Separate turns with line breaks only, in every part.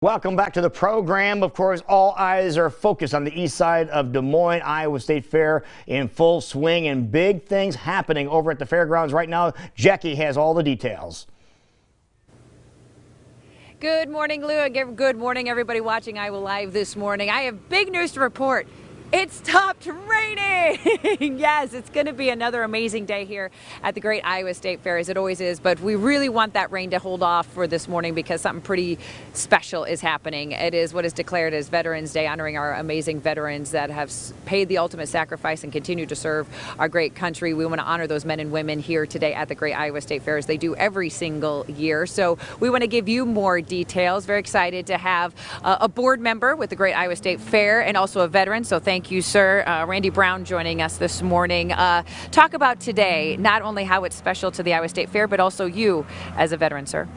Welcome back to the program. Of course, all eyes are focused on the east side of Des Moines. Iowa State Fair in full swing and big things happening over at the fairgrounds right now. Jackie has all the details.
Good morning, Lou. Good morning, everybody watching Iowa Live this morning. I have big news to report. It stopped raining. Yes, it's going to be another amazing day here at the Great Iowa State Fair, as it always is. But we really want that rain to hold off for this morning because something pretty special is happening. It is what is declared as Veterans Day, honoring our amazing veterans that have paid the ultimate sacrifice and continue to serve our great country. We want to honor those men and women here today at the Great Iowa State Fair, as they do every single year. So we want to give you more details. Very excited to have a board member with the Great Iowa State Fair and also a veteran. So thank you, sir. Randy Brown joining us this morning. Talk about today, not only how it's special to the Iowa State Fair, but also you as a veteran, sir.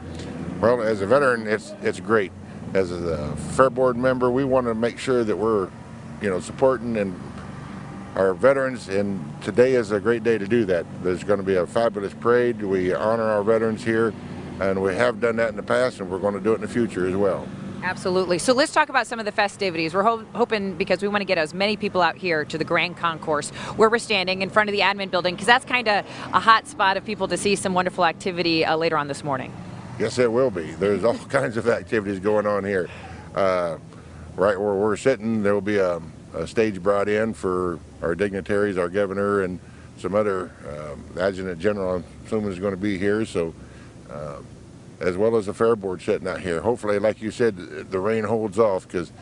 Well, as a veteran, it's great. As a fair board member, we want to make sure that we're, supporting and our veterans, and today is a great day to do that. There's going to be a fabulous parade. We honor our veterans here, and we have done that in the past, and we're going to do it in the future as well.
Absolutely. So let's talk about some of the festivities. We're hoping, because we want to get as many people out here to the Grand Concourse, where we're standing in front of the admin building, because that's kind of a hot spot of people to see some wonderful activity later on this morning.
Yes, it will be. There's all kinds of activities going on here. Right where we're sitting, there will be a stage brought in for our dignitaries, our governor, and some other adjutant general, I'm assuming, is going to be here. So. As well as the fair board sitting out here. Hopefully, like you said, the rain holds off, because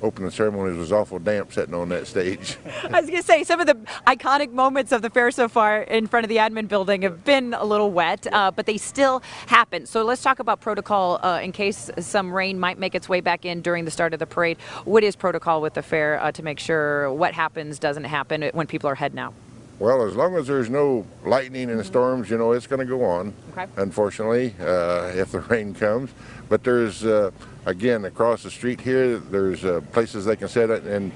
opening ceremonies was awful damp sitting on that stage.
I was going to say, some of the iconic moments of the fair so far in front of the admin building have been a little wet, but they still happen. So let's talk about protocol in case some rain might make its way back in during the start of the parade. What is protocol with the fair to make sure what happens doesn't happen when people are heading out?
Well, as long as there's no lightning and storms, it's going to go on,
okay,
unfortunately, if the rain comes. But there's, again, across the street here, there's places they can sit and,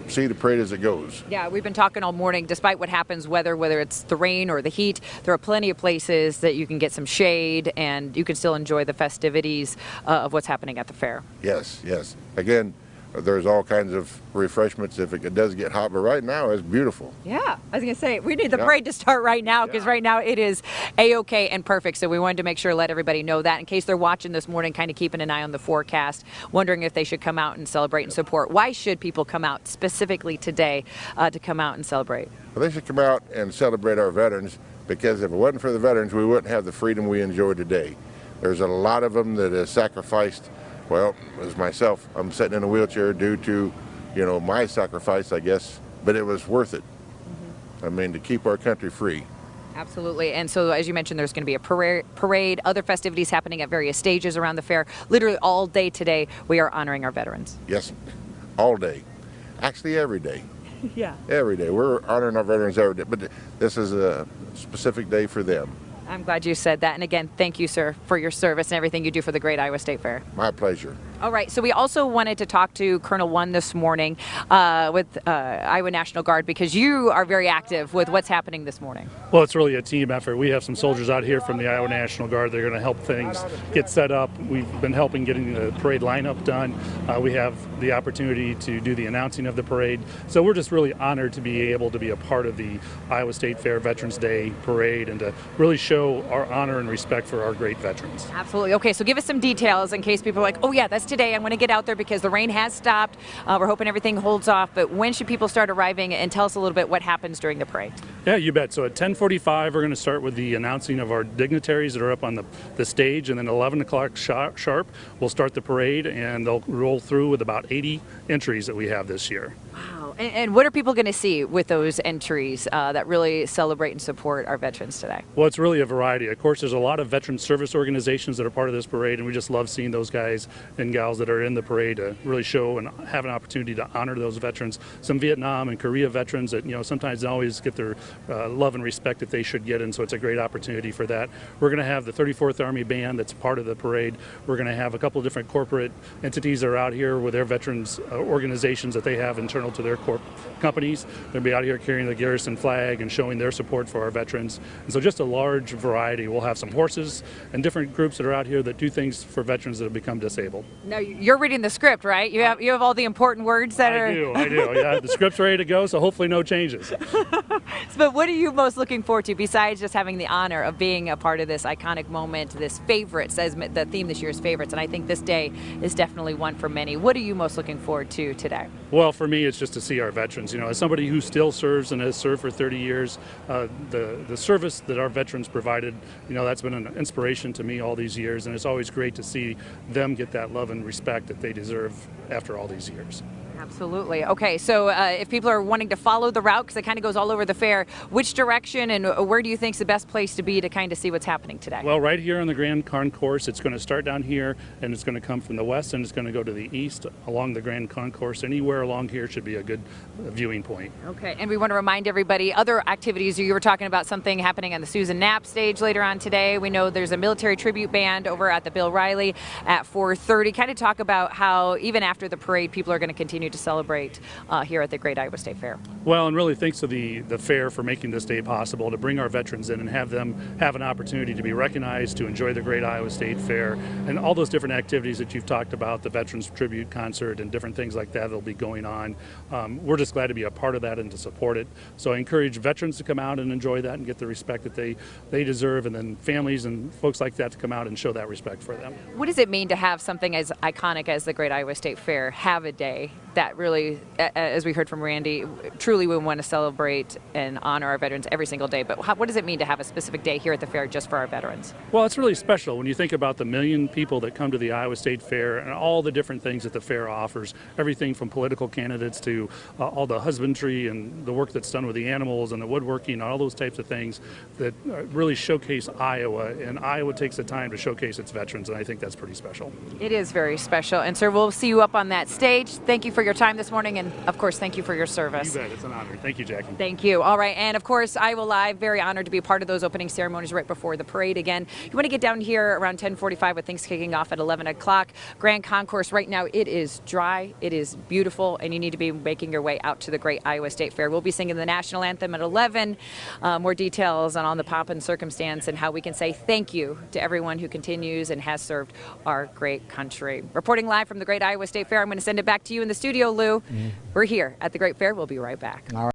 see the parade as it goes.
Yeah, we've been talking all morning. Despite what happens, whether it's the rain or the heat, there are plenty of places that you can get some shade and you can still enjoy the festivities of what's happening at the fair.
Yes, yes. Again, there's all kinds of refreshments if it does get hot, but right now it's beautiful.
Yeah, I was going to say, we need the parade to start right now, because right now it is A-OK and perfect. So we wanted to make sure to let everybody know that in case they're watching this morning, kind of keeping an eye on the forecast, wondering if they should come out and celebrate and support. Why should people come out specifically today to come out and celebrate?
Well, they should come out and celebrate our veterans, because if it wasn't for the veterans, we wouldn't have the freedom we enjoy today. There's a lot of them that have sacrificed. Well, as myself, I'm sitting in a wheelchair due to, my sacrifice, I guess, but it was worth it. Mm-hmm. I mean, to keep our country free.
Absolutely. And so, as you mentioned, there's going to be a parade, other festivities happening at various stages around the fair. Literally all day today, we are honoring our veterans.
Yes, all day. Actually, every day.
Yeah.
Every day. We're honoring our veterans every day, but this is a specific day for them.
I'm glad you said that. And again, thank you, sir, for your service and everything you do for the Great Iowa State Fair.
My pleasure.
All right. So we also wanted to talk to Colonel One this morning with Iowa National Guard, because you are very active with what's happening this morning.
Well, it's really a team effort. We have some soldiers out here from the Iowa National Guard. They're going to help things get set up. We've been helping getting the parade lineup done. We have the opportunity to do the announcing of the parade. So we're just really honored to be able to be a part of the Iowa State Fair Veterans Day parade and to really show our honor and respect for our great veterans.
Absolutely. Okay, so give us some details in case people are like, oh yeah, that's today. I'm going to get out there because the rain has stopped. We're hoping everything holds off. But when should people start arriving? And tell us a little bit what happens during the parade.
Yeah, you bet. So at 10:45, we're going to start with the announcing of our dignitaries that are up on the stage. And then 11 o'clock sharp, we'll start the parade. And they'll roll through with about 80 entries that we have this year.
Wow. And what are people going to see with those entries that really celebrate and support our veterans today?
Well, it's really a variety. Of course, there's a lot of veteran service organizations that are part of this parade, and we just love seeing those guys and gals that are in the parade to really show and have an opportunity to honor those veterans. Some Vietnam and Korea veterans that, sometimes don't always get their love and respect that they should get, and so it's a great opportunity for that. We're going to have the 34th Army Band that's part of the parade. We're going to have a couple of different corporate entities that are out here with their veterans organizations that they have internal to their support companies. They'll be out here carrying the Garrison flag and showing their support for our veterans. And so just a large variety. We'll have some horses and different groups that are out here that do things for veterans that have become disabled.
Now you're reading the script, right? You have all the important words that are.
I do. Yeah, the script's ready to go, so hopefully no changes.
But what are you most looking forward to besides just having the honor of being a part of this iconic moment, this favorites, as the theme this year is favorites, and I think this day is definitely one for many. What are you most looking forward to today?
Well, for me, it's just to see our veterans. You know, as somebody who still serves and has served for 30 years, the service that our veterans provided, you know, that's been an inspiration to me all these years, and it's always great to see them get that love and respect that they deserve after all these years.
Absolutely. Okay, so if people are wanting to follow the route, because it kind of goes all over the fair, which direction and where do you think is the best place to be to kind of see what's happening today?
Well, right here on the Grand Concourse, it's going to start down here, and it's going to come from the west, and it's going to go to the east along the Grand Concourse. Anywhere along here should be a good viewing point.
Okay, and we want to remind everybody, other activities, you were talking about something happening on the Susan Knapp stage later on today. We know there's a military tribute band over at the Bill Riley at 4:30. Kind of talk about how even after the parade, people are going to continue to celebrate here at the Great Iowa State Fair.
Well, and really thanks to the fair for making this day possible, to bring our veterans in and have them have an opportunity to be recognized, to enjoy the Great Iowa State Fair, and all those different activities that you've talked about, the Veterans Tribute Concert and different things like that that'll be going on. We're just glad to be a part of that and to support it. So I encourage veterans to come out and enjoy that and get the respect that they deserve, and then families and folks like that to come out and show that respect for them.
What does it mean to have something as iconic as the Great Iowa State Fair have a day that really, as we heard from Randy, truly we want to celebrate and honor our veterans every single day? But what does it mean to have a specific day here at the fair just for our veterans?
Well, it's really special when you think about the million people that come to the Iowa State Fair and all the different things that the fair offers, everything from political candidates to all the husbandry and the work that's done with the animals and the woodworking and all those types of things that really showcase Iowa, and Iowa takes the time to showcase its veterans, and I think that's pretty special.
It is very special, and sir, we'll see you up on that stage. Thank you for your time this morning, and of course, thank you for your service.
You bet, it's an honor. Thank you, Jackie.
Thank you. All right, and of course, Iowa Live, very honored to be a part of those opening ceremonies right before the parade again. You want to get down here around 10:45 with things kicking off at 11 o'clock. Grand Concourse right now, it is dry, it is beautiful, and you need to be making your way out to the Great Iowa State Fair. We'll be singing the national anthem at 11. More details on the pomp and circumstance and how we can say thank you to everyone who continues and has served our great country. Reporting live from the Great Iowa State Fair, I'm going to send it back to you in the studio, Lou. We're here at the Great Fair. We'll be right back.
All right.